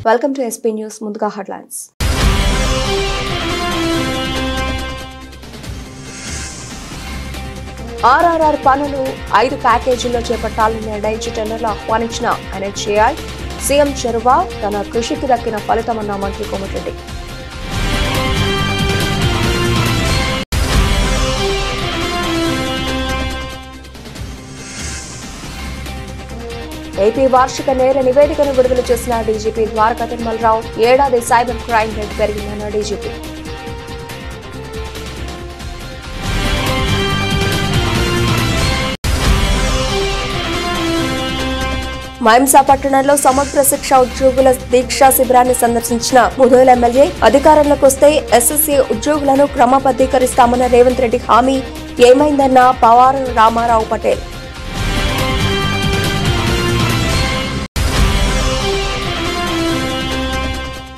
Welcome to SP news. ముందుగా headlines. RRR పనులు 5 ప్యాకేజీల్లో చేపట్టాలని నిర్ణయించి టెండర్లు ఆహ్వానించిన ఎన్హెచ్ఏఐ. సీఎం చొరవ, తన కృషికి దక్కిన ఫలితమన్న మంత్రి కోమటిరెడ్డి. ఏపీ వార్షిక నేర నివేదికను విడుదల చేసిన డీజీపీ ద్వారకా తిరుమలరావు. ఏడాది సైబర్ క్రైమ్ రేటు పెరిగిందన్న డీజీపీ. మైంసా పట్టణంలో సమగ్ర శిక్ష ఉద్యోగుల దీక్షా శిబిరాన్ని సందర్శించిన ముదోల్ ఎమ్మెల్యే. అధికారంలోకి వస్తే ఎస్ఎస్సీ ఉద్యోగులను క్రమబద్దీకరిస్తామన్న రేవంత్ రెడ్డి హామీ ఏమైందన్న పవార్ రామారావు పటేల్.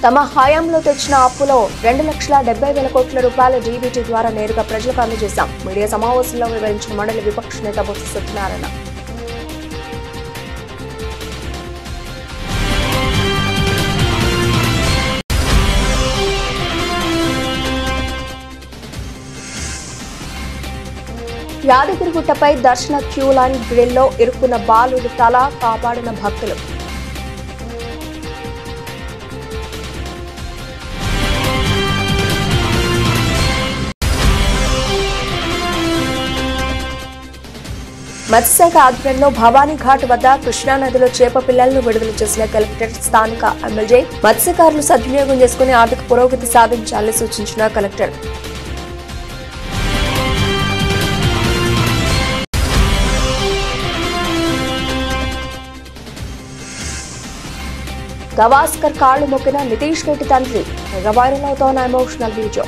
తమ హయాంలో తెచ్చిన అప్పులో 2,70,000 కోట్ల రూపాయల డీబీటీ ద్వారా నేరుగా ప్రజలకు అందజేశాం. మీడియా సమావేశంలో వివరించిన మండలి విపక్ష నేత బొత్స సత్యనారాయణ. యాదగిరిగుట్టపై దర్శన క్యూ లైన్ గ్రిల్లో ఇరుక్కున్న బాలుడి తల కాపాడిన భక్తులు. మత్స్యశాఖ ఆధ్వర్యంలో భవానీ ఘాట్ వద్ద కృష్ణానదిలో చేప పిల్లలను విడుదల చేసిన కలెక్టర్. స్థానిక ఎమ్మెల్యే మత్స్యకారులు సద్వినియోగం చేసుకుని ఆర్థిక పురోగతి సాధించాలని సూచించిన కలెక్టర్. గవాస్కర్ కాళ్లు మొక్కిన నితీష్ రెడ్డి తండ్రి. మెగా వైరల్ అవుతోన్న ఎమోషనల్ వీడియో.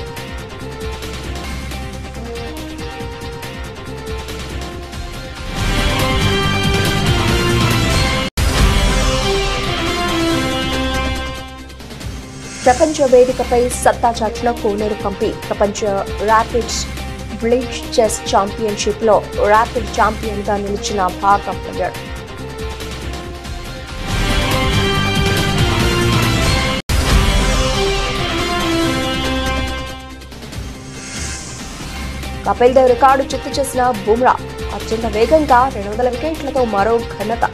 ప్రపంచ వేదికపై సత్తా చాటున కోనేరు పంపి ప్రపంచ ర్యాపిడ్ బ్లిట్జ్ చెస్ ఛాంపియన్షిప్ లో ర్యాపిడ్ ఛాంపియన్ గా నిలిచిన భారత ప్లేయర్. కపిల్ దేవ్ రికార్డు చిత్తు చేసిన బుమ్రా. అత్యంత వేగంగా 200 వికెట్లతో మరో ఘనత.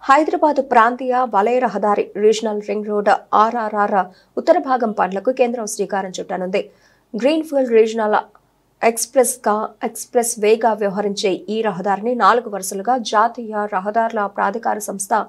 హైదరాబాద్ ప్రాంతీయ వలయ రహదారి రీజనల్ రింగ్ రోడ్ ఆర్ఆర్ఆర్ ఉత్తర భాగం పనులకు కేంద్రం శ్రీకారం చుట్టనుంది. గ్రీన్ఫీల్డ్ రీజనల్ ఎక్స్ప్రెస్ వేగా వ్యవహరించే ఈ రహదారిని 4 వరుసలుగా జాతీయ రహదారుల ప్రాధికార సంస్థ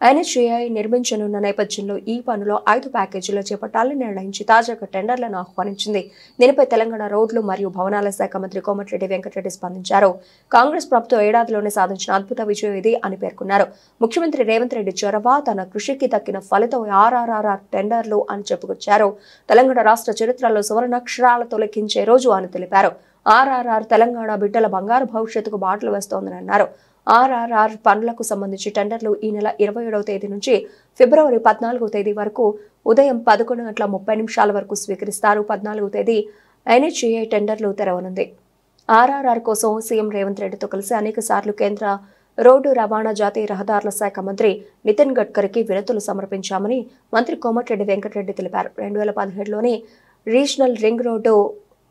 ఎన్హెచ్ఏఐ నిర్మించనున్న నేపథ్యంలో ఈ పనులో 5 ప్యాకేజీలో చేపట్టాలని నిర్ణయించి తాజాగా టెండర్లను ఆహ్వానించింది. దీనిపై తెలంగాణ రోడ్లు మరియు భవనాల శాఖ మంత్రి కోమటిరెడ్డి వెంకటరెడ్డి స్పందించారు. కాంగ్రెస్ ప్రభుత్వం ఏడాదిలోనే సాధించిన అద్భుత విజయం ఇది అని పేర్కొన్నారు. ముఖ్యమంత్రి రేవంత్ రెడ్డి చొరవ, తన కృషికి దక్కిన ఫలితం ఆర్ఆర్ఆర్ టెండర్లు అని చెప్పుకొచ్చారు. తెలంగాణ రాష్ట్ర చరిత్రలో సువర్ణాక్షరాలతో లెక్కించే రోజు అని తెలిపారు. ఆర్ఆర్ఆర్ తెలంగాణ బిడ్డల బంగారు భవిష్యత్తుకు బాటలు వేస్తోందని అన్నారు. ఆర్ఆర్ఆర్ పనులకు సంబంధించి టెండర్లు ఈ నెల 27వ తేదీ నుంచి ఫిబ్రవరి 14వ తేదీ వరకు ఉదయం 11:30 వరకు స్వీకరిస్తారు. 14వ తేదీ ఎన్హెచ్ఏఐ టెండర్లు తెరవనుంది. ఆర్ఆర్ఆర్ కోసం సీఎం రేవంత్ రెడ్డితో కలిసి అనేక సార్లు కేంద్ర రోడ్డు రవాణా జాతీయ రహదారుల శాఖ మంత్రి నితిన్ గడ్కరీకి వినతులు సమర్పించామని మంత్రి కోమటిరెడ్డి వెంకటరెడ్డి తెలిపారు. 2017లోని రీజనల్ రింగ్ రోడ్డు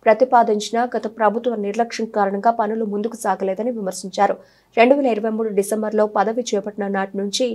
ప్రతిపాదించిన గత ప్రభుత్వ నిర్లక్ష్యం కారణంగా పనులు ముందుకు సాగలేదని విమర్శించారు. 2023 డిసెంబర్లో పదవి చేపట్టిన నాటి నుంచి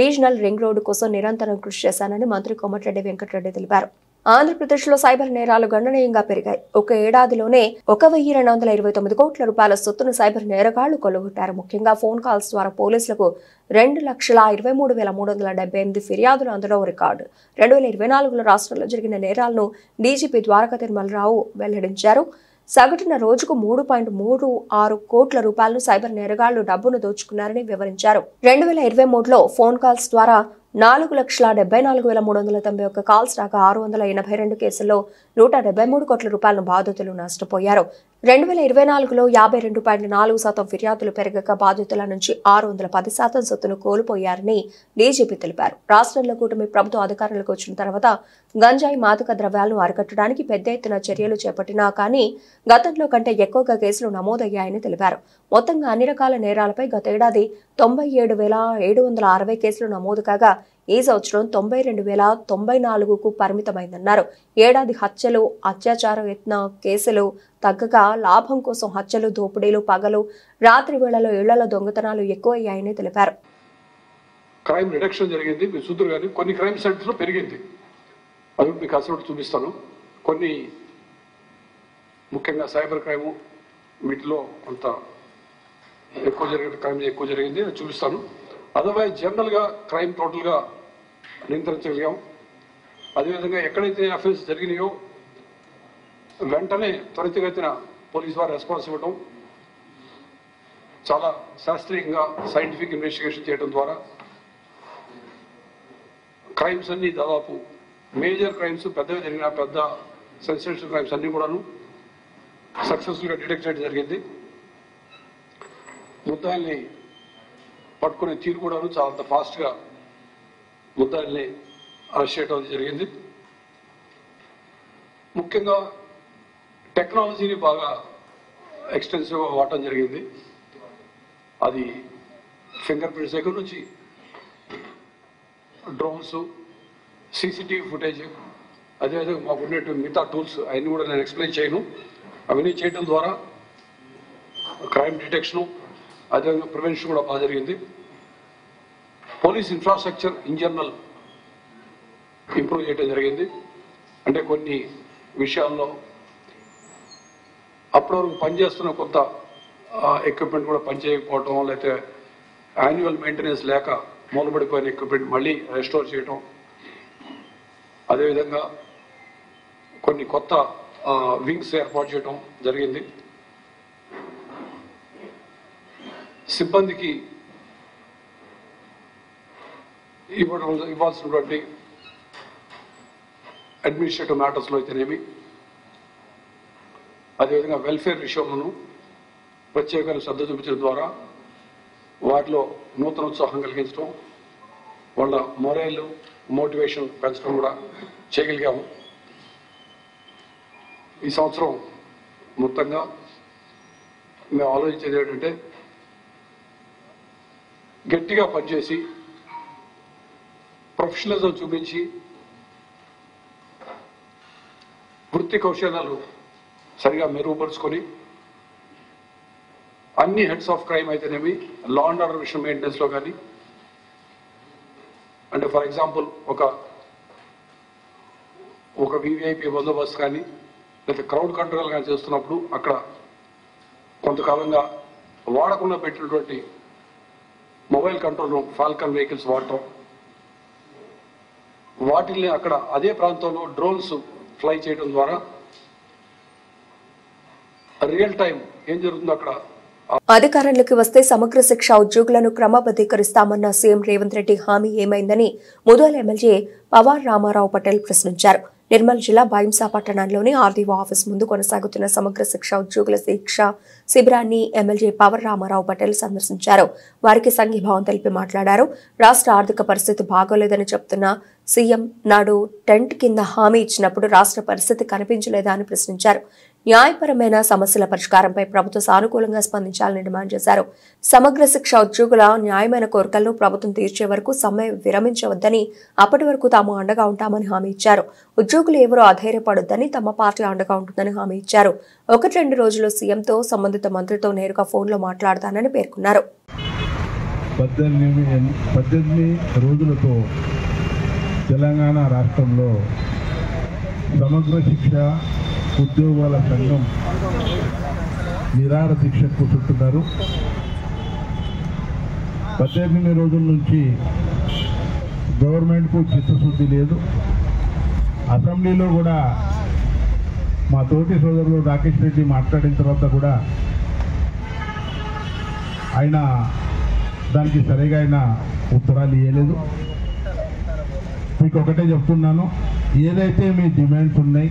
రీజనల్ రింగ్ రోడ్డు కోసం నిరంతరం కృషి చేశానని మంత్రి కోమటిరెడ్డి వెంకటరెడ్డి తెలిపారు. ఆంధ్రప్రదేశ్లో సైబర్ నేరాలు గణనీయంగా పెరిగాయి. ఒక ఏడాదిలోనే 1,229 కోట్ల రూపాయల సొత్తును సైబర్ నేరగాళ్లు కొల్లగొట్టారు. ముఖ్యంగా ఫోన్ కాల్స్ ద్వారా పోలీసులకు 2,23,378 ఫిర్యాదులు అందడం రికార్డు. 2024లో రాష్ట్రంలో జరిగిన నేరాలను డీజీపీ ద్వారకా తిరుమలరావు వెల్లడించారు. సగటున రోజుకు 3.36 కోట్ల రూపాయలను సైబర్ నేరగాళ్లు డబ్బును దోచుకున్నారని వివరించారు. 2023లో ఫోన్ కాల్స్ ద్వారా 4,74,391 కాల్స్ రాగా 682 కేసుల్లో 173 కోట్ల రూపాయలను బాధితులు నష్టపోయారు. 2024లో 52.4% ఫిర్యాదులు పెరగక బాధితుల నుంచి 610% సొత్తును కోల్పోయారని డీజీపీ తెలిపారు. రాష్ట్రంలో కూటమి ప్రభుత్వం అధికారంలోకి వచ్చిన తర్వాత గంజాయి మాదక ద్రవ్యాలను అరికట్టడానికి పెద్ద ఎత్తున చర్యలు చేపట్టినా కానీ గతంలో కంటే ఎక్కువగా కేసులు నమోదయ్యాయని తెలిపారు. మొత్తంగా అన్ని రకాల నేరాలపై గతేడాది 97,760 కేసులు నమోదు కాగా ఈ సంవత్సరం 92,094కు పరిమితమైందన్నారు. ఏడాది హత్యలు, అత్యాచార యత్న కేసులు తగ్గగా లాభం కోసం హత్యలు, దోపిడీలు, పగలు, రాత్రి వేళలో ఇళ్లలో దొంగతనాలు ఎక్కువయ్యాయని తెలిపారు. క్రైమ్ రిడక్షన్ జరిగింది. మీరు చూద్దరు కానీ కొన్ని క్రైమ్ సెంటర్స్ లో పెరిగింది. అవి మీకు అసలు చూపిస్తాను. కొన్ని ముఖ్యంగా సైబర్ క్రైమ్ వీటిలో కొంత ఎక్కువ జరిగిన క్రైమ్ ఎక్కువ జరిగింది, అది చూపిస్తాను. అదర్వైజ్ జనరల్ గా క్రైమ్ టోటల్ గా నియంత్రించగలిగాం. అదేవిధంగా ఎక్కడైతే అఫెన్స్ జరిగినాయో వెంటనే త్వరితగతిన పోలీసు వారు రెస్పాన్స్ ఇవ్వడం, చాలా శాస్త్రీయంగా సైంటిఫిక్ ఇన్వెస్టిగేషన్ చేయడం ద్వారా క్రైమ్స్ అన్ని దాదాపు మేజర్ క్రైమ్స్ పెద్దగా జరిగిన పెద్ద సెన్సేషనల్ క్రైమ్స్ అన్ని కూడాను సక్సెస్ఫుల్ గా డిటెక్ట్ చేయడం జరిగింది. ముద్దాయిల్ని పట్టుకునే తీరు కూడాను చాలా ఫాస్ట్ గా ముద్దాయిల్ని అరెస్ట్ చేయడం జరిగింది. ముఖ్యంగా టెక్నాలజీని బాగా ఎక్స్టెన్సివ్గా వాడటం జరిగింది. అది ఫింగర్ ప్రింట్స్ దగ్గర నుంచి డ్రోన్స్, సీసీటీవీ ఫుటేజ్, అదేవిధంగా మాకు ఉన్నటువంటి మిగతా టూల్స్ అవన్నీ కూడా నేను ఎక్స్ప్లెయిన్ చేయను. అవన్నీ చేయడం ద్వారా క్రైమ్ డిటెక్షను, అదేవిధంగా ప్రివెన్షన్ కూడా బాగా జరిగింది. Police infrastructure in general improve చేయడం జరిగింది. అంటే కొన్ని విషయాల్లో అప్పటి వరకు పనిచేస్తున్న కొంత ఎక్విప్మెంట్ కూడా పనిచేయకపోవటం, లేకపోతే యాన్యువల్ మెయింటెనెన్స్ లేక మూలబడిపోయిన ఎక్విప్మెంట్ మళ్ళీ రెస్టోర్ చేయటం, అదేవిధంగా కొన్ని కొత్త వింగ్స్ ఏర్పాటు చేయడం జరిగింది. సిబ్బందికి ఇవ్వాల్సినటువంటి అడ్మినిస్ట్రేటివ్ మ్యాటర్స్లో అయితేనేమి, అదేవిధంగా వెల్ఫేర్ విషయంలోనూ ప్రత్యేకంగా శ్రద్ధ చూపించడం ద్వారా వాటిలో నూతన ఉత్సాహం కలిగించడం, వాళ్ళ మొరైల్ మోటివేషన్ పెంచడం కూడా చేయగలిగాము. ఈ సంవత్సరం మొత్తంగా మేము ఆలోచించేది ఏంటంటే గట్టిగా పనిచేసి ప్రొఫెషనలిజం చూపించి వృత్తి కౌశల్యాలు సరిగా మెరుగుపరుచుకొని అన్ని హెడ్స్ ఆఫ్ క్రైమ్ అయితేనేమి లా అండ్ ఆర్డర్ విషయం మెయింటెనెన్స్లో కానీ, అంటే ఫర్ ఎగ్జాంపుల్ ఒక వివిఐపి బందోబస్తు కానీ లేదా క్రౌడ్ కంట్రోల్ కానీ చేస్తున్నప్పుడు అక్కడ కొంతకాలంగా వాడకుండా పెట్టినటువంటి mobile control room, Falcon vehicles వాడటం, వాటిల్ని అక్కడ అదే ప్రాంతంలో డ్రోన్స్ ఫ్లై చేయడం ద్వారా రియల్ టైం ఏం జరుగుతుందో అక్కడ. అధికారంలోకి వస్తే సమగ్ర శిక్ష ఉద్యోగులను క్రమబద్ధీకరిస్తామన్న సీఎం రేవంత్ రెడ్డి హామీ ఏమైందని ముదోల్ ఎమ్మెల్యే పవార్ రామారావు పటేల్ ప్రశ్నించారు. నిర్మల్ జిల్లా బైంసా పట్టణంలోని ఆర్డీఓ ఆఫీస్ ముందు కొనసాగుతున్న సమగ్ర శిక్ష ఉద్యోగుల శిక్ష శిబిరాన్ని ఎమ్మెల్యే పవర్ రామారావు పటేల్ సందర్శించారు. వారికి సంఘీభావం తెలిపి మాట్లాడారు. రాష్ట్ర ఆర్థిక పరిస్థితి బాగోలేదని చెప్తున్న సీఎం నాడు టెంట్ కింద హామీ ఇచ్చినప్పుడు రాష్ట్ర పరిస్థితి కనిపించలేదా అని ప్రశ్నించారు. న్యాయపరమైన సమస్యల పరిష్కారంపై ప్రభుత్వం సానుకూలంగా స్పందించాలని డిమాండ్ చేశారు. సమగ్ర శిక్ష ఉద్యోగుల న్యాయమైన కోరికలను ప్రభుత్వం తీర్చే వరకు సమ్మె విరమించవద్దని, అప్పటి వరకు తాము అండగా ఉంటామని హామీ ఇచ్చారు. ఉద్యోగులు ఎవరూ అధైర్యపడొద్దని, తమ పార్టీ అండగా ఉంటుందని హామీ ఇచ్చారు. 1-2 రోజుల్లో సీఎంతో సంబంధిత మంత్రితో నేరుగా ఫోన్లో మాట్లాడతానని పేర్కొన్నారు. 18 రోజులతో తెలంగాణ రాష్ట్రంలో సమగ్ర శిక్ష ఉద్యోగాల సంఘం నిరాహార దీక్షకు కూర్చుంటున్నారు. 18 రోజుల నుంచి గవర్నమెంట్కు చిత్తశుద్ధి లేదు. అసెంబ్లీలో కూడా మా తోటి సోదరులు రాకేష్ రెడ్డి మాట్లాడిన తర్వాత కూడా ఆయన దానికి సరిగా ఉత్తరాలు ఇవ్వలేదు. మీకు ఒకటే చెప్తున్నాను, ఏదైతే మీ డిమాండ్స్ ఉన్నాయి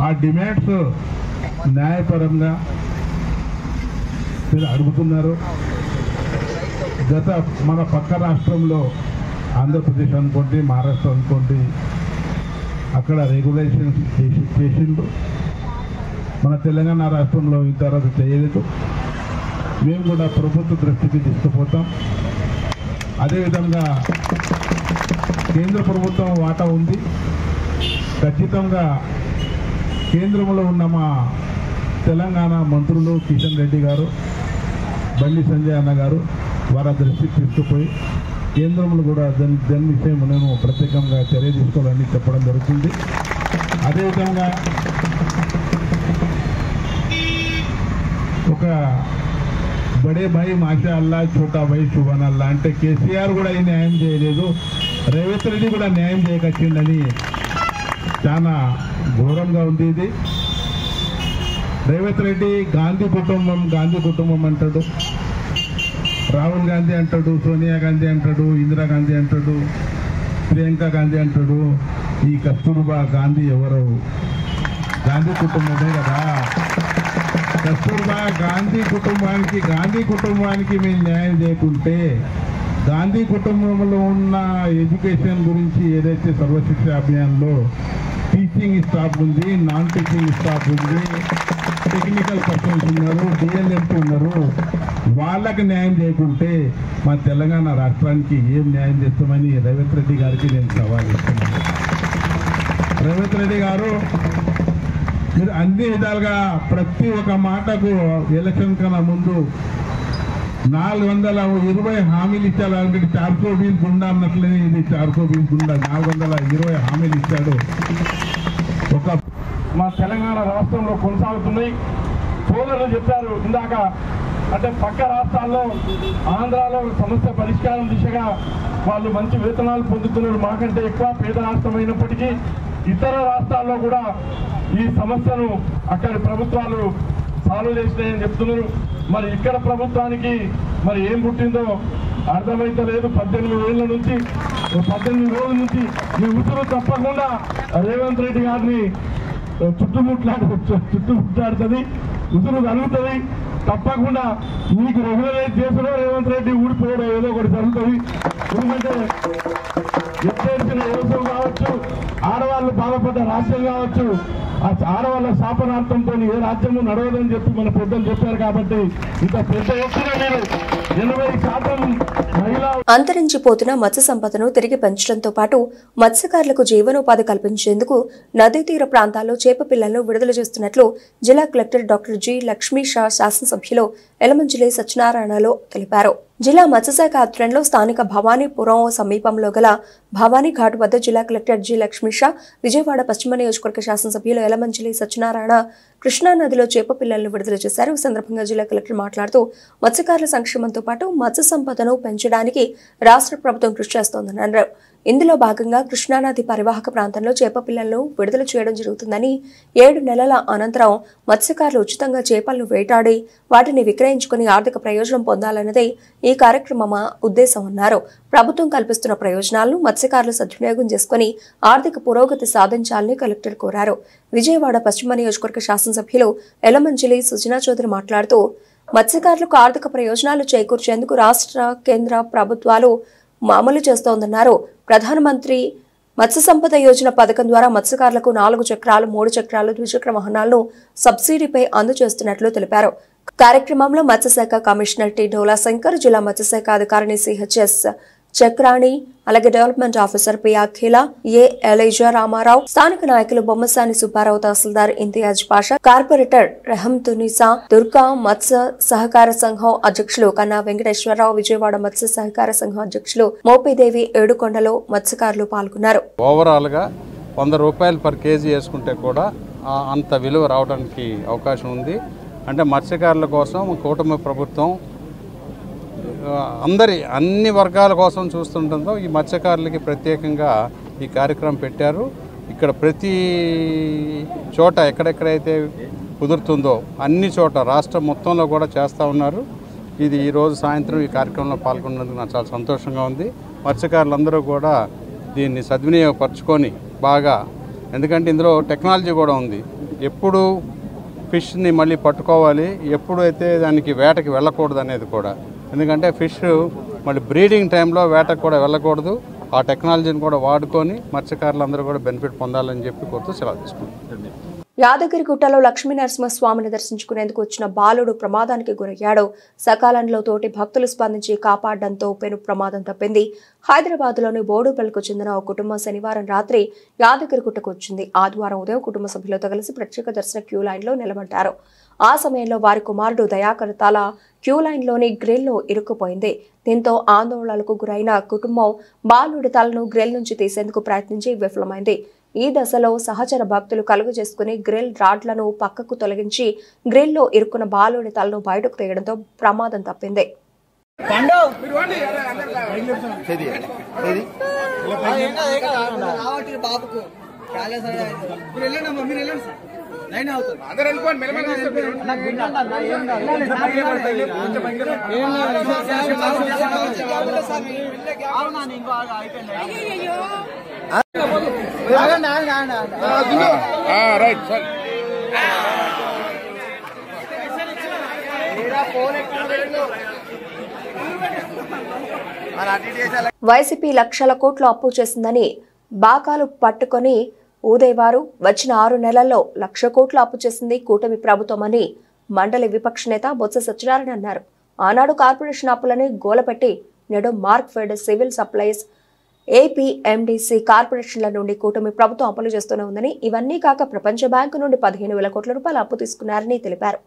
ఆ డిమాండ్స్ న్యాయపరంగా మీరు అడుగుతున్నారు. గత మన పక్క రాష్ట్రంలో ఆంధ్రప్రదేశ్ అనుకోండి, మహారాష్ట్ర అనుకోండి, అక్కడ రెగ్యులేషన్స్ చేసిండు. మన తెలంగాణ రాష్ట్రంలో ఇంతవరకు చేయలేదు. మేము కూడా ప్రభుత్వ దృష్టికి తీసుకుపోతాం. అదేవిధంగా కేంద్ర ప్రభుత్వం వాటా ఉంది. ఖచ్చితంగా కేంద్రంలో ఉన్న మా తెలంగాణ మంత్రులు కిషన్ రెడ్డి గారు, బండి సంజయ్ అన్న గారు వారి దృష్టికి తీసుకుపోయి కేంద్రంలో కూడా దాని విషయం నేను ప్రత్యేకంగా చర్య తీసుకోవాలని చెప్పడం జరుగుతుంది. అదేవిధంగా ఒక బడే భాయ్ మాషా అల్లా, చోటా భాయ్ శుభన్ అల్లా అంటే కేసీఆర్ కూడా ఈ న్యాయం చేయలేదు, రేవంత్ రెడ్డి కూడా న్యాయం చేయకొచ్చిందని చాలా ఘోరంగా ఉంది. ఇది రేవంత్ రెడ్డి గాంధీ కుటుంబం అంటాడు, రాహుల్ గాంధీ అంటాడు, సోనియా గాంధీ అంటాడు, ఇందిరాగాంధీ అంటాడు, ప్రియాంక గాంధీ అంటాడు. ఈ కస్తూర్బా గాంధీ ఎవరు? గాంధీ కుటుంబమే కదా. కస్తూర్బా గాంధీ కుటుంబానికి మేము న్యాయం చేయకుంటే, గాంధీ కుటుంబంలో ఉన్న ఎడ్యుకేషన్ గురించి ఏదైతే సర్వశిక్ష అభియాన్లో టీచింగ్ స్టాఫ్ ఉంది, నాన్ టీచింగ్ స్టాఫ్ ఉంది, టెక్నికల్ పర్సన్స్ ఉన్నారు, డిఎల్ఎంపీ ఉన్నారు, వాళ్ళకి న్యాయం చేయకుంటే మా తెలంగాణ రాష్ట్రానికి ఏం న్యాయం చేస్తామని రేవంత్ రెడ్డి గారికి నేను సవాల్ ఇస్తున్నాను. రేవంత్ రెడ్డి గారు, మీరు అన్ని విధాలుగా ప్రతి ఒక్క మాటకు ఎలక్షన్ కన్నా ముందు 420 హామీలు ఇచ్చాడు. ఆల్రెడీ 420 గుండా అన్నట్లనే ఇది 420 గుండా 420 హామీలు ఇచ్చాడు. ఒక మా తెలంగాణ రాష్ట్రంలో కొనసాగుతున్నాయి. సోదరులు చెప్పారు ఇందాక, అంటే పక్క రాష్ట్రాల్లో ఆంధ్రాలో సమస్య పరిష్కారం దిశగా వాళ్ళు మంచి వేతనాలు పొందుతున్నారు. మాకంటే ఎక్కువ పేద రాష్ట్రం అయినప్పటికీ ఇతర రాష్ట్రాల్లో కూడా ఈ సమస్యను అక్కడి ప్రభుత్వాలు సాల్వ్ చేసినాయని చెప్తున్నారు. మరి ఇక్కడ ప్రభుత్వానికి మరి ఏం పుట్టిందో అర్థమైతే లేదు. 18 రోజుల నుంచి మీ ఉసురు తప్పకుండా రేవంత్ రెడ్డి గారిని చుట్టుముట్లాడుతుంది, ఉసురు కలుగుతుంది. తప్పకుండా మీకు రెగ్యులరైజ్ చేసడో రేవంత్ రెడ్డి ఊడిపోవడం ఏదో ఒకటి జరుగుతుంది. ఎందుకంటే ఎత్తేసిన వ్యవసాయం కావచ్చు, ఆడవాళ్ళు బాధపడ్డ రాజ్యం కావచ్చు, ఆ ఆడవాళ్ళ శాపనార్థంతో ఏ రాజ్యము నడవదని చెప్పి మన పెద్దలు చెప్పారు. కాబట్టి ఇంత పెద్ద ఎత్తున మీరు 80% మహిళా అంతరించిపోతున్న మత్స్య సంపదను తిరిగి పెంచడంతో పాటు మత్స్యకారులకు జీవనోపాధి కల్పించేందుకు నదీ తీర ప్రాంతాల్లో చేప పిల్లలను విడుదల చేస్తున్నట్లు జిల్లా collector doctor G Lakshmi Shah శాసనసభ్యులు ఎలమంచిలి సత్యనారాయణలో తెలిపారు. జిల్లా మత్స్యశాఖ ఆధ్వర్యంలో స్థానిక భవానీపురం సమీపంలో గల భవానీ ఘాట్ వద్ద జిల్లా కలెక్టర్ జి లక్ష్మీ షా, విజయవాడ పశ్చిమ నియోజకవర్గ శాసనసభ్యులు ఎలమంచిలి సత్యనారాయణ కృష్ణానదిలో చేప పిల్లలను విడుదల చేశారు. ఈ సందర్భంగా జిల్లా కలెక్టర్ మాట్లాడుతూ మత్స్యకారుల సంక్షేమంతో పాటు మత్స్య సంపదను పెంచడానికి రాష్ట్ర ప్రభుత్వం కృషి చేస్తోందన్నారు. ఇందులో భాగంగా కృష్ణానది పరివాహక ప్రాంతంలో చేప పిల్లలను విడుదల చేయడం జరుగుతుందని, 7 నెలల అనంతరం మత్స్యకారులు ఉచితంగా చేపలను వేటాడి వాటిని విక్రయించుకుని ఆర్థిక ప్రయోజనం పొందాలన్నదే ఈ కార్యక్రమం ఉద్దేశం అన్నారు. ప్రభుత్వం కల్పిస్తున్న ప్రయోజనాలను మత్స్యకారులు సద్వినియోగం చేసుకుని ఆర్థిక పురోగతి సాధించాలని కలెక్టర్ కోరారు. విజయవాడ పశ్చిమ నియోజకవర్గ శాసనసభ్యులు ఎలమంచిలి సుజనా చౌదరి మాట్లాడుతూ మత్స్యకారులకు ఆర్థిక ప్రయోజనాలు చేకూర్చేందుకు రాష్ట్ర కేంద్ర ప్రభుత్వాలు అమలు చేస్తోందన్నారు. ప్రధానమంత్రి మత్స్య సంపద యోజన పథకం ద్వారా మత్స్యకారులకు 4 చక్రాలు, 3 చక్రాలు, ద్విచక్ర వాహనాలను సబ్సిడీపై అందజేస్తున్నట్లు తెలిపారు. కార్యక్రమంలో మత్స్యశాఖ కమిషనర్ టి డోలా శంకర్, జిల్లా మత్స్యశాఖ అధికారిని సిహెచ్ఎస్ చక్రాణి, అలాగే డెవలప్మెంట్ ఆఫీసర్ పి అఖిల, ఏ ఎలైజా రామారావు, స్థానిక నాయకులు బొమ్మసాని సుబ్బారావు, తహసీల్దార్ ఇంతియాజ్ పాషా, కార్పొరేటర్ రెహం తునిసా, దుర్గా మత్స్య సహకార సంఘం అధ్యక్షులు కన్నా వెంకటేశ్వరరావు, విజయవాడ మత్స్య సహకార సంఘం అధ్యక్షులు మోపిదేవి, ఏడుకొండలో మత్స్యకారులు పాల్గొన్నారు. ఓవరాల్ గా 100 రూపాయలు పర్ కేజీ వేసుకుంటే కూడా అంత విలువ రావడానికి అవకాశం ఉంది. అంటే మత్స్యకారుల కోసం కూటమి ప్రభుత్వం అన్ని వర్గాల కోసం చూస్తుండటంతో ఈ మత్స్యకారులకి ప్రత్యేకంగా ఈ కార్యక్రమం పెట్టారు. ఇక్కడ ప్రతి చోట ఎక్కడెక్కడైతే కుదురుతుందో అన్ని చోట రాష్ట్రం మొత్తంలో కూడా చేస్తూ ఉన్నారు. ఇది ఈరోజు సాయంత్రం ఈ కార్యక్రమంలో పాల్గొన్నందుకు నాకు చాలా సంతోషంగా ఉంది. మత్స్యకారులందరూ కూడా దీన్ని సద్వినియోగపరచుకొని బాగా, ఎందుకంటే ఇందులో టెక్నాలజీ కూడా ఉంది. ఎప్పుడు ఫిష్ని మళ్ళీ పట్టుకోవాలి, ఎప్పుడైతే దానికి వేటకి వెళ్ళకూడదు అనేది కూడా. ఎందుకంటే ఫిష్ మళ్ళీ బ్రీడింగ్ టైంలో వేటకు కూడా వెళ్ళకూడదు. ఆ టెక్నాలజీని కూడా వాడుకొని మత్స్యకారులందరూ కూడా బెనిఫిట్ పొందాలని చెప్పి కోరుతూ సెలవు తీసుకుంటాం. యాదగిరిగుట్టలో లక్ష్మీ నరసింహస్వామిని దర్శించుకునేందుకు వచ్చిన బాలుడు ప్రమాదానికి గురయ్యాడు. సకాలంలో తోటి భక్తులు స్పందించి కాపాడడంతో పెను ప్రమాదం తప్పింది. హైదరాబాద్లోని బోడుపల్లికు చెందిన ఓ కుటుంబం శనివారం రాత్రి యాదగిరిగుట్టకు వచ్చింది. ఆదివారం ఉదయం కుటుంబ సభ్యులతో కలిసి ప్రత్యేక దర్శన క్యూ లైన్లో నిలబడ్డారు. ఆ సమయంలో వారి కుమారుడు దయాకర్ తల క్యూ లైన్లోని గ్రిల్లో ఇరుక్కుపోయింది. దీంతో ఆందోళనలకు గురైన కుటుంబం బాలుడి తలను గ్రిల్ నుంచి తీసేందుకు ప్రయత్నించి విఫలమైంది. ఈ దశలో సహచర భక్తులు కలుగు చేసుకుని గ్రిల్ రాడ్లను పక్కకు తొలగించి గ్రిల్లో ఇరుక్కున్న బాలుడి తలను బయటకు తీయడంతో ప్రమాదం తప్పింది. వైసీపీ లక్షల కోట్లు అప్పు చేసిందని బాకాలు పట్టుకొని ఊదేవారు. వచ్చిన 6 నెలల్లో 1,00,000 కోట్లు అప్పు చేసింది కూటమి ప్రభుత్వమని మండలి విపక్ష నేత బొత్స సత్యనారాయణ అన్నారు. ఆనాడు కార్పొరేషన్ అప్పులని గోలపెట్టి నేడు మార్క్ఫెడ్, సివిల్ సప్లైస్, ఏపీఎండిసి కార్పొరేషన్ల నుండి కూటమి ప్రభుత్వం అప్పులు చేస్తూనే ఉందని, ఇవన్నీ కాక ప్రపంచ బ్యాంకు నుండి 15,000 కోట్ల రూపాయల అప్పు తీసుకున్నారని తెలిపారు.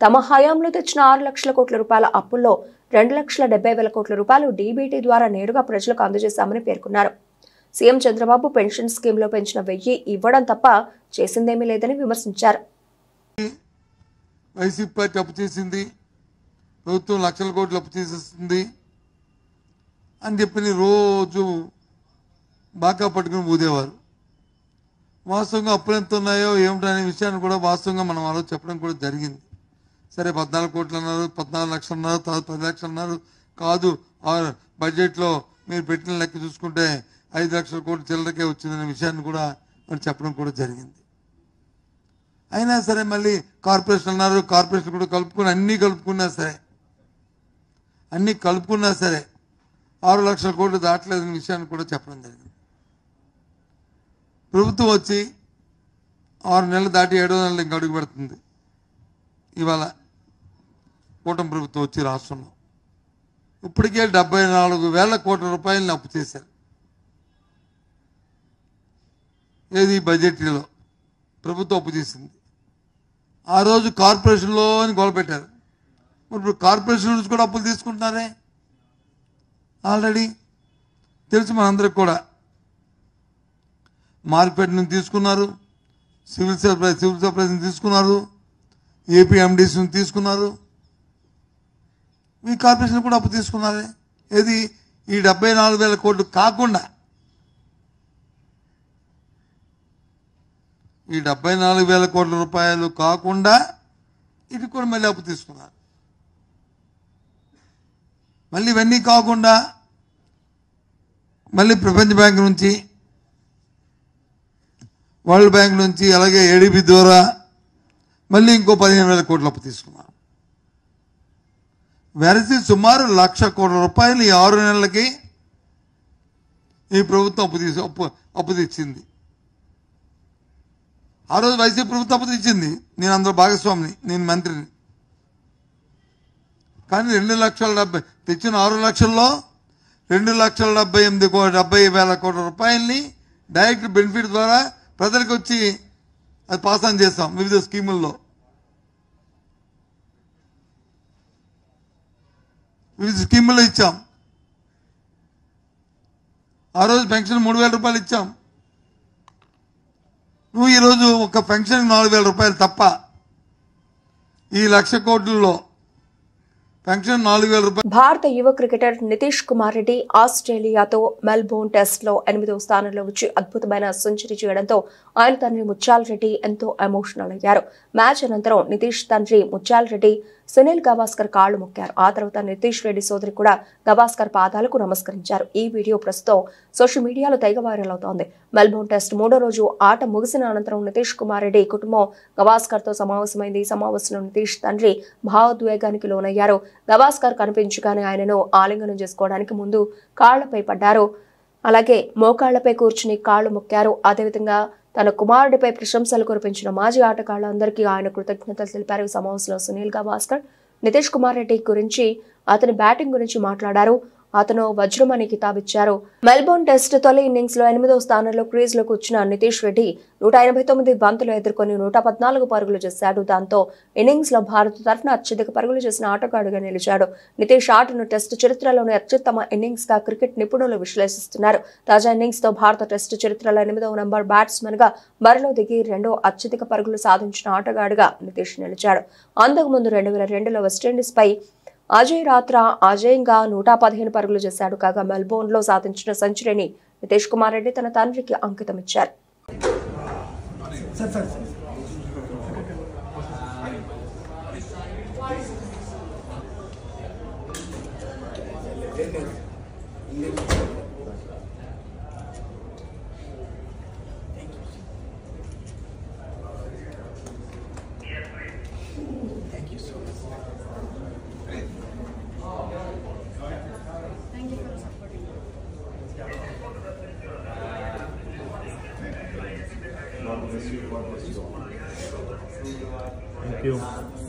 తమ హయాంలో తెచ్చిన 6 లక్షల కోట్ల రూపాయల అప్పుల్లో 2,70,000 కోట్ల రూపాయలు డీబీటీ ద్వారా నేరుగా ప్రజలకు అందజేశామని పేర్కొన్నారు. సీఎం చంద్రబాబు పెన్షన్ స్కీమ్లో పెంచిన 1000 ఇవ్వడం తప్ప చేసిందేమీ లేదని విమర్శించారు. వైసీపీ పార్టీ అప్పు చేసింది, ప్రభుత్వం లక్షల కోట్లు అప్పు చేసేస్తుంది అని చెప్పి రోజు బాగా పట్టుకుని ఊదేవారు. వాస్తవంగా అప్పులు ఎంత ఉన్నాయో ఏమిటనే విషయాన్ని కూడా వాస్తవంగా మనం ఆలోచన చెప్పడం కూడా జరిగింది. సరే 14 కోట్లు అన్నారు, 14 లక్షలు అన్నారు, తర్వాత 10 లక్షలు అన్నారు. కాదు, బడ్జెట్లో మీరు పెట్టిన లెక్క చూసుకుంటే 5 లక్షల కోట్లు చిల్లరకే వచ్చిందనే విషయాన్ని కూడా మనం చెప్పడం కూడా జరిగింది. అయినా సరే మళ్ళీ కార్పొరేషన్ అన్నారు, కార్పొరేషన్ కూడా కలుపుకుని అన్నీ కలుపుకున్నా సరే 6 లక్షల కోట్లు దాటలేదనే విషయాన్ని కూడా చెప్పడం జరిగింది. ప్రభుత్వం వచ్చి 6 నెలలు దాటి 7వ నెలలు ఇంకా అడుగు పెడుతుంది. ఇవాళ కూటమి ప్రభుత్వం వచ్చి రాష్ట్రంలో ఇప్పటికే 74,000 కోట్ల రూపాయలని అప్పు చేశారు. ఏది బడ్జెట్లో ప్రభుత్వం అప్పు చేసింది. ఆ రోజు కార్పొరేషన్లో అని గొడవపెట్టారు. ఇప్పుడు కార్పొరేషన్ నుంచి కూడా అప్పులు తీసుకుంటున్నారే. ఆల్రెడీ తెలుసు మనందరికి కూడా. మార్కెట్ నుంచి తీసుకున్నారు, సివిల్ సప్లైస్ తీసుకున్నారు, ఏపీఎండిసి నుంచి తీసుకున్నారు. మీ కార్పొరేషన్ కూడా అప్పు తీసుకున్నారే. ఏది ఈ 74,000 కోట్లు కాకుండా, ఈ 74,000 కోట్ల రూపాయలు కాకుండా ఇది కూడా మళ్ళీ అప్పు తీసుకున్నారు. మళ్ళీ ఇవన్నీ కాకుండా మళ్ళీ ప్రపంచ బ్యాంక్ నుంచి, వరల్డ్ బ్యాంక్ నుంచి, అలాగే ఏడీబీ ద్వారా మళ్ళీ ఇంకో 15,000 కోట్ల అప్పు తీసుకున్నారు. వెరసి సుమారు 1,00,000 కోట్ల రూపాయలు ఈ 6 నెలలకి ఈ ప్రభుత్వం అప్పు తెచ్చింది. ఆ రోజు వైసీపీ ప్రభుత్వం అప్పు తెచ్చింది. నేను అందులో భాగస్వామిని, నేను మంత్రిని. కానీ 2,70,000 తెచ్చిన 6 లక్షల్లో 2,78,000 కోట్ల రూపాయలని డైరెక్ట్ బెనిఫిట్ ద్వారా ప్రజలకు వచ్చి అది పాస్ ఆన్ చేస్తాం. వివిధ స్కీముల్లో ఇచ్చాం. ఆ రోజు పెన్షన్ 3,000 రూపాయలు ఇచ్చాం. నువ్వు ఈరోజు ఒక పెన్షన్ 4,000 రూపాయలు తప్ప ఈ 1,00,000 కోట్లలో పెన్షన్ 4,000 రూపాయలు. భారత యువ క్రికెటర్ నితీష్ కుమార్ రెడ్డి ఆస్ట్రేలియాతో మెల్బోర్న్ టెస్ట్ లో 8వ స్థానంలో వచ్చి అద్భుతమైన సెంచరీ చేయడంతో ఆయన తండ్రి ముత్యాల్ రెడ్డి ఎంతో ఎమోషనల్ అయ్యారు. మ్యాచ్ అనంతరం నితీష్ తండ్రి ముత్యాల్ రెడ్డి సునీల్ గవాస్కర్ కాళ్లు మొక్కారు. ఆ తర్వాత నితీష్ రెడ్డి సోదరి కూడా గవాస్కర్ పాదాలకు నమస్కరించారు. ఈ వీడియో ప్రస్తుతం సోషల్ మీడియాలో తెగ వైరల్ అవుతోంది. మెల్బోర్న్ టెస్ట్ 3వ రోజు ఆట ముగిసిన అనంతరం నితీష్ కుమార్ రెడ్డి కుటుంబం గవాస్కర్ తో సమావేశమైంది. సమావేశంలో నితీష్ తండ్రి భావోద్వేగానికి లోనయ్యారు. గవాస్కర్ కనిపించగానే ఆయనను ఆలింగనం చేసుకోవడానికి ముందు కాళ్లపై పడ్డారు. అలాగే మోకాళ్లపై కూర్చుని కాళ్లు మొక్కారు. అదేవిధంగా తన కుమారుడిపై ప్రశంసలు కురిపించిన మాజీ ఆటగాళ్లందరికీ ఆయన కృతజ్ఞతలు తెలిపారు. ఈ సమావేశంలో సునీల్ గవాస్కర్ నితీష్ కుమార్ రెడ్డి గురించి, అతని బ్యాటింగ్ గురించి మాట్లాడారు. అతను వజ్రమణి కితాబిచ్చారు. మెల్బోర్న్ టెస్ట్ తొలి ఇన్నింగ్స్ లో 8వ స్థానంలో క్రీజ్ లో కూర్చున్న నితీష్ రెడ్డి 189 బంతులు ఎదుర్కొని 114 పరుగులు చేశాడు. దాంతో ఇన్నింగ్స్ లో భారత్ తరఫున అత్యధిక పరుగులు చేసిన ఆటగాడుగా నిలిచాడు. నితీష్ ఆటను టెస్ట్ చరిత్రలోని అత్యుత్తమ ఇన్నింగ్స్ గా క్రికెట్ నిపుణులు విశ్లేషిస్తున్నారు. తాజా ఇన్నింగ్స్ తో భారత టెస్ట్ చరిత్రలో 8వ నెంబర్ బ్యాట్స్మెన్ గా బరిలో దిగి 2వ అత్యధిక పరుగులు సాధించిన ఆటగాడుగా నితీష్ నిలిచాడు. అంతకుముందు 2002లో వెస్టిండీస్ పై అజయ్ రాత్రా అజయంగా 115 పరుగులు చేశాడు. కాగా మెల్బోర్న్ లో సాధించిన సెంచరీని నితీష్ కుమార్ రెడ్డి తన తండ్రికి అంకితం ఇచ్చారు.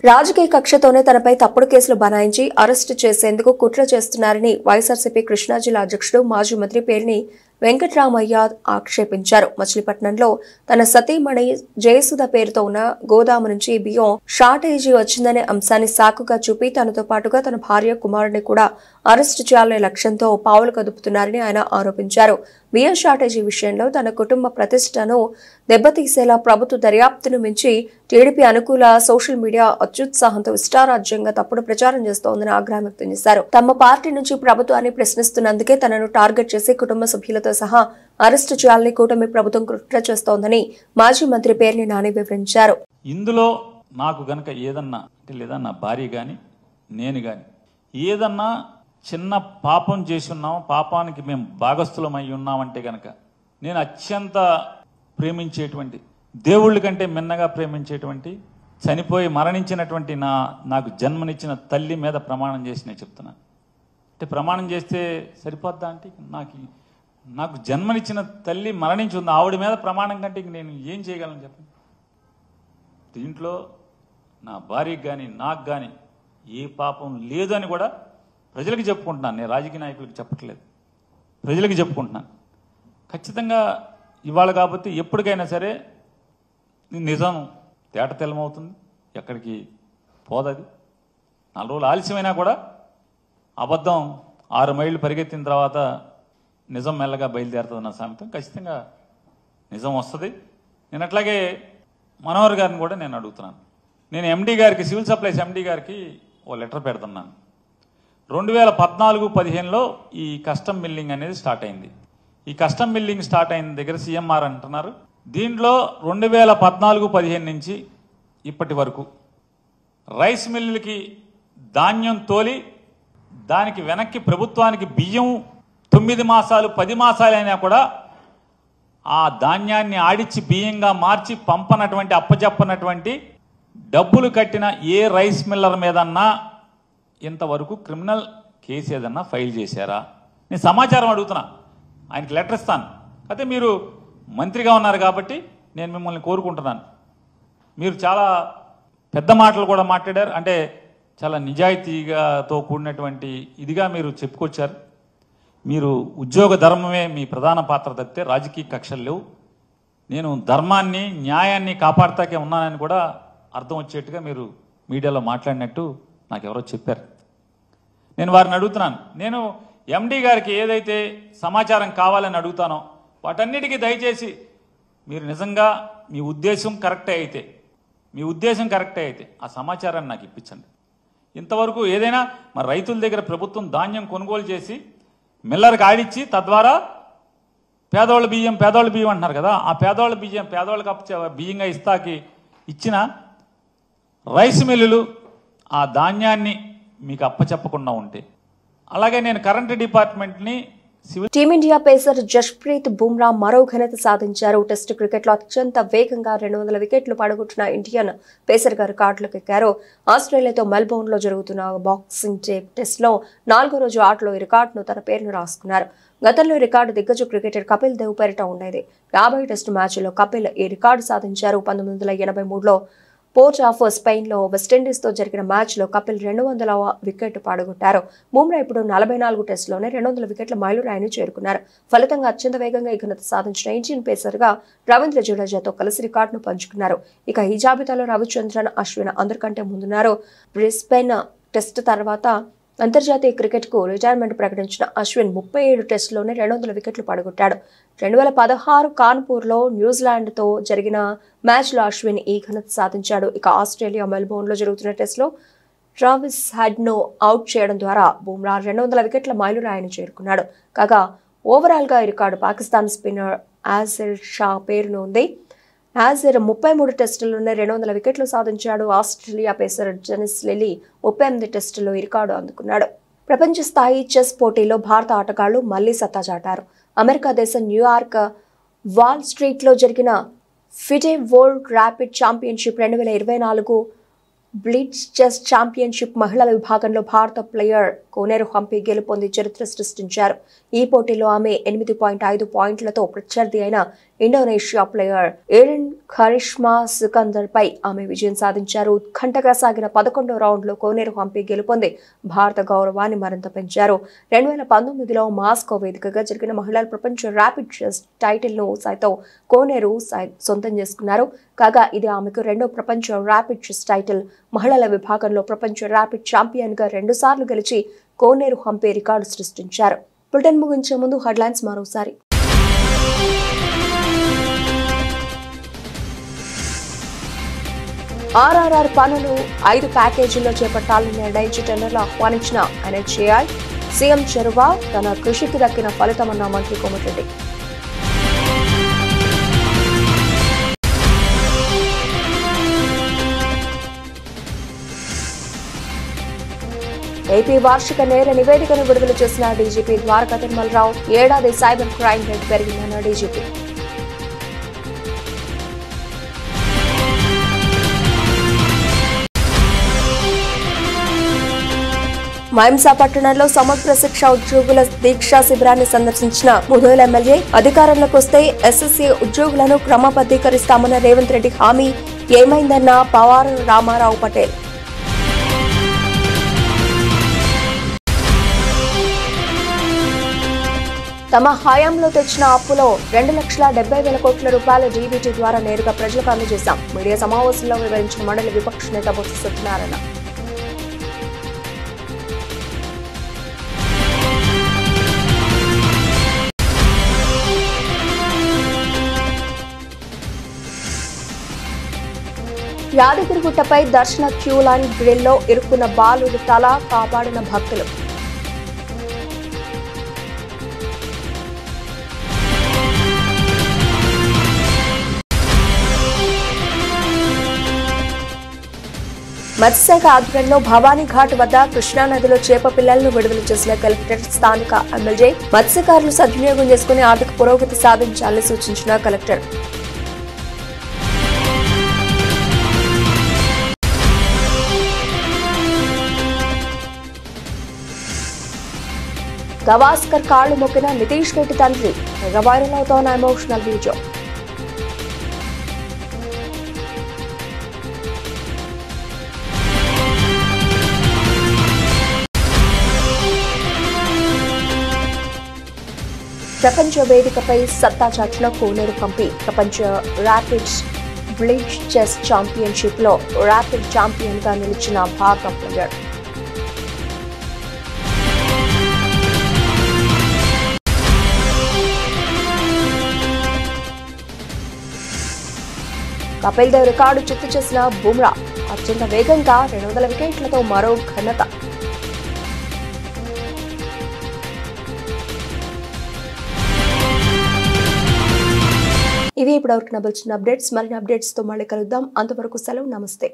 రాజకీయ కక్షతోనే తనపై తప్పుడు కేసులు బనాయించి అరెస్టు చేసేందుకు కుట్ర చేస్తున్నారని వైఎస్ఆర్సీపీ కృష్ణా జిల్లా అధ్యక్షుడు మాజీ మంత్రి పేర్ని వెంకట్రామయ్య ఆక్షేపించారు. మచిలీపట్నంలో తన సతీమణి జయసుధ పేరుతో ఉన్న గోదాము నుంచి బియ్యం షార్టేజీ వచ్చిందనే అంశాన్ని సాకుగా చూపి తనతో పాటుగా తన భార్య కుమారుడిని కూడా అరెస్టు చేయాలనే లక్ష్యంతో పావులు కదుపుతున్నారని ఆయన ఆరోపించారు. బియ్యం షార్టేజీ విషయంలో తన కుటుంబ ప్రతిష్టను దెబ్బతీసేలా ప్రభుత్వ దర్యాప్తును మించి టీడీపీ అనుకూల సోషల్ మీడియా అత్యుత్సాహంతో ఇష్టారాజ్యంగా తప్పుడు ప్రచారం చేస్తోందని ఆగ్రహం వ్యక్తం చేశారు. తమ పార్టీ నుంచి ప్రభుత్వాన్ని ప్రశ్నిస్తున్నందుకే తనను టార్గెట్ చేసి కుటుంబ సభ్యులతో సహా అరెస్టు చేయాలని కూటమి ప్రభుత్వం కుట్ర చేస్తోందని మాజీ మంత్రి పేర్ని నాని వివరించారు. ఇందులో నాకు గనక ఏదన్నా లేదా నా భార్య గాని నేను గాని ఏదన్నా చిన్న పాపం చేసి ఉన్నాం, పాపానికి మేము భాగస్థులమై ఉన్నామంటే గనక నేను అత్యంత ప్రేమించేటువంటి దేవుళ్ళ కంటే మిన్నగా ప్రేమించేటువంటి చనిపోయి మరణించినటువంటి నాకు జన్మనిచ్చిన తల్లి మీద ప్రమాణం చేసి నేను చెప్తున్నాను. అంటే ప్రమాణం చేస్తే సరిపోద్దా అంటే నాకు జన్మనిచ్చిన తల్లి మరణించి ఉంది, ఆవిడ మీద ప్రమాణం కంటే నేను ఏం చేయగలను చెప్పండి. దీంట్లో నా భార్యకి కానీ నాకు కానీ ఏ పాపం లేదు అని కూడా ప్రజలకు చెప్పుకుంటున్నాను. నేను రాజకీయ నాయకులకు చెప్పట్లేదు, ప్రజలకు చెప్పుకుంటున్నాను. ఖచ్చితంగా ఇవాళ కాబట్టి ఎప్పటికైనా సరే నిజం తేట తెల్లమవుతుంది, ఎక్కడికి పోదది. 4 రోజులు ఆలస్యమైనా కూడా అబద్ధం 6 మైళ్ళు పరిగెత్తిన తర్వాత నిజం మెల్లగా బయలుదేరుతుంది నా సామెతం. ఖచ్చితంగా నిజం వస్తుంది. నేను అట్లాగే మనోహర్ గారిని కూడా నేను అడుగుతున్నాను. నేను ఎండీ గారికి, సివిల్ సప్లైస్ ఎండీ గారికి ఓ లెటర్ పెడుతున్నాను. 2014-15లో ఈ కస్టమ్ మిల్లింగ్ అనేది స్టార్ట్ అయింది. ఈ కస్టమ్ మిల్లింగ్ స్టార్ట్ అయిన దగ్గర సీఎంఆర్ అంటున్నారు. దీంట్లో 2014-15 నుంచి ఇప్పటి వరకు రైస్ మిల్లులకి ధాన్యం తోలి దానికి వెనక్కి ప్రభుత్వానికి బియ్యం 9 మాసాలు 10 మాసాలు అయినా కూడా ఆ ధాన్యాన్ని ఆడిచ్చి బియ్యంగా మార్చి పంపనటువంటి అప్పచెప్పనటువంటి డబ్బులు కట్టిన ఏ రైస్ మిల్లర్ మీదన్నా ఇంతవరకు క్రిమినల్ కేసు ఏదన్నా ఫైల్ చేశారా? నేను సమాచారం అడుగుతున్నా, ఆయనకి లెటర్ ఇస్తాను. అయితే మీరు మంత్రిగా ఉన్నారు కాబట్టి నేను మిమ్మల్ని కోరుకుంటున్నాను. మీరు చాలా పెద్ద మాటలు కూడా మాట్లాడారు, అంటే చాలా నిజాయితీగాతో కూడినటువంటి ఇదిగా మీరు చెప్పుకొచ్చారు. మీరు ఉద్యోగ ధర్మమే మీ ప్రధాన పాత్ర తప్పితే రాజకీయ కక్షలు లేవు. నేను ధర్మాన్ని న్యాయాన్ని కాపాడుతాకే ఉన్నానని కూడా అర్థం వచ్చేట్టుగా మీరు మీడియాలో మాట్లాడినట్టు నాకు ఎవరో చెప్పారు. నేను వారిని అడుగుతున్నాను, నేను ఎండీ గారికి ఏదైతే సమాచారం కావాలని అడుగుతానో వాటన్నిటికీ దయచేసి మీరు నిజంగా మీ ఉద్దేశం కరెక్టే అయితే ఆ సమాచారాన్ని నాకు ఇప్పించండి. ఇంతవరకు ఏదైనా మరి రైతుల దగ్గర ప్రభుత్వం ధాన్యం కొనుగోలు చేసి మిల్లర్కి ఆడిచ్చి తద్వారా పేదవాళ్ళ బియ్యం అంటున్నారు కదా, ఆ పేదవాళ్ళకి బియ్యంగా ఇస్తాకి ఇచ్చిన రైస్ మిల్లులు ఆ ధాన్యాన్ని మీకు అప్పచెప్పకుండా ఉంటే. అలాగే నేను కరెంటు డిపార్ట్మెంట్ని టీమిండియా పేసర్ జస్ప్రీత్ బుమ్రా మరో ఘనత సాధించారు. టెస్టు క్రికెట్లో అత్యంత వేగంగా 200 వికెట్లు పడగొట్టిన ఇండియన్ పేసర్ గా రికార్డులకు ఎక్కారు. ఆస్ట్రేలియాతో మెల్బోర్న్ లో జరుగుతున్న బాక్సింగ్ డే టెస్ట్లో 4వ రోజు ఆటలో ఈ రికార్డును తన పేరును రాసుకున్నారు. గతంలో రికార్డు దిగ్గజ క్రికెటర్ కపిల్ దేవ్ పేరిట ఉండేది. 50 టెస్టు మ్యాచ్ల్లో కపిల్ ఈ రికార్డు సాధించారు. 1983లో పోర్ట్ ఆఫ్ స్పెయిన్లో వెస్టిండీస్తో జరిగిన మ్యాచ్లో కపిల్ 200వ వికెట్ పడగొట్టారు. బుమ్రా ఇప్పుడు 44 టెస్టులోనే 200 వికెట్ల మైలురాయిని చేరుకున్నారు. ఫలితంగా అత్యంత వేగంగా ఈ ఘనత సాధించిన ఇండియన్ పేసర్గా రవీంద్ర జడేజాతో కలిసి రికార్డును పంచుకున్నారు. ఇక ఈ జాబితాలో రవిచంద్రన్, అశ్విన్ అందరికంటే ముందున్నారు. బ్రిస్బెన్ టెస్ట్ తర్వాత అంతర్జాతీయ క్రికెట్కు రిటైర్మెంట్ ప్రకటించిన అశ్విన్ 37 టెస్టులోనే 200 వికెట్లు పడగొట్టాడు. 2016 కాన్పూర్లో న్యూజిలాండ్తో జరిగిన మ్యాచ్లో అశ్విన్ ఈ ఘనత సాధించాడు. ఇక ఆస్ట్రేలియా మెల్బోర్న్లో జరుగుతున్న టెస్టులో ట్రావిస్ హెడ్ను అవుట్ చేయడం ద్వారా బుమ్రా 200 వికెట్ల మైలురాయిని చేరుకున్నాడు. కాగా ఓవరాల్గా ఈ రికార్డు పాకిస్తాన్ స్పిన్నర్ ఆసిర్ షా పేరును ఉంది. ఆసిర్ 33 టెస్టుల్లోనే 200 వికెట్లు సాధించాడు. ఆస్ట్రేలియా పేసర్ జెనిస్ లిల్లీ 38 టెస్టుల్లో ఈ రికార్డు అందుకున్నాడు. ప్రపంచ స్థాయి చెస్ పోటీలో భారత ఆటగాళ్లు మళ్లీ సత్తా చాటారు. అమెరికా దేశం న్యూయార్క్ వాల్ స్ట్రీట్లో జరిగిన FIDE world rapid championship 2024 blitz chess championship మహిళల విభాగంలో భారత ప్లేయర్ కోనేరు హంపి గెలుపొంది చరిత్ర సృష్టించారు. ఈ పోటీలో ఆమె 8.5 పాయింట్లతో ప్రత్యర్థి అయిన Indonesia player Irine Kharisma Sukandar పై ఆమె విజయం సాధించారు. ఉత్కంఠగా సాగిన 11వ రౌండ్లో కోనేరు హంపి గెలుపొంది భారత గౌరవాన్ని మరింత పెంచారు. 2019లో మాస్కో వేదికగా జరిగిన మహిళల ప్రపంచ ర్యాపిడ్ చెస్ టైటిల్ ను సైతం కోనేరు సొంతం చేసుకున్నారు. కాగా ఇది ఆమెకు 2వ ప్రపంచ ర్యాపిడ్ చెస్ టైటిల్. మహిళల విభాగంలో ప్రపంచ ర్యాపిడ్ ఛాంపియన్ గా 2 సార్లు గెలిచి కోనేరు హంపి రికార్డు సృష్టించారు. బులెటిన్ ముగించే ముందు హెడ్లైన్స్ మరోసారి. ఆర్ఆర్ఆర్ పనులు 5 ప్యాకేజీల్లో చేపట్టాలని నిర్ణయించి టెండర్లు ఆహ్వానించిన ఎన్హెచ్ఏఐ. సీఎం చొరవ తన కృషికి దక్కిన ఫలితమన్న మంత్రి కోమటిరెడ్డి. ఏపీ వార్షిక నేర నివేదికను విడుదల చేసిన డీజీపీ ద్వారకా తిరుమలరావు. ఏడాది సైబర్ క్రైమ్ రేటు పెరిగిందన్న డీజీపీ. మైంసా పట్టణంలో సమగ్ర శిక్ష ఉద్యోగుల దీక్షా శిబిరాన్ని సందర్శించిన ముదోల్ ఎమ్మెల్యే. అధికారంలోకి వస్తే ఎస్ఎస్సీ ఉద్యోగులను క్రమబద్దీకరిస్తామన్న రేవంత్ రెడ్డి హామీ ఏమైందన్న పవార్ రామారావు పటేల్. తమ హయాంలో తెచ్చిన అప్పులో 2,70,000 కోట్ల రూపాయల డీబీటీ ద్వారా నేరుగా ప్రజలకు అందజేశాం. మీడియా సమావేశంలో వివరించిన మండలి విపక్ష నేత బొత్స సత్యనారాయణ. యాదగిరిగుట్టపై దర్శన క్యూ లైన్ గ్రిల్లో ఇరుక్కున్న బాలుడి తల కాపాడిన భక్తులు. మత్స్యశాఖ ఆధ్వర్యంలో భవానీ ఘాట్ వద్ద కృష్ణానదిలో చేప పిల్లలను విడుదల చేసిన కలెక్టర్. స్థానిక ఎమ్మెల్యే మత్స్యకారులు సద్వినియోగం చేసుకుని ఆర్థిక పురోగతి సాధించాలని సూచించిన కలెక్టర్. గవాస్కర్ కాళ్లు మొక్కిన నితీష్ రెడ్డి తండ్రి. వైరల్ అవుతోన్న ఎమోషనల్ వీడియో. ప్రపంచ వేదికపై సత్తా చాటిన కోనేరు హంపి. ప్రపంచ ర్యాపిడ్ బ్లిట్జ్ చెస్ ఛాంపియన్షిప్ లో ర్యాపిడ్ ఛాంపియన్ గా నిలిచిన భారత ప్లేయర్. కపిల్ దేవ్ రికార్డు చిత్తు చేసిన బుమ్రా. అత్యంత వేగంగా 200 వికెట్లతో మరో ఘనత. ఇవి ఇప్పటివరకు నబుల్చిన అప్డేట్స్. మరిన్ని అప్డేట్స్ తో మళ్ళీ కలుద్దాం. అంతవరకు సెలవు. నమస్తే.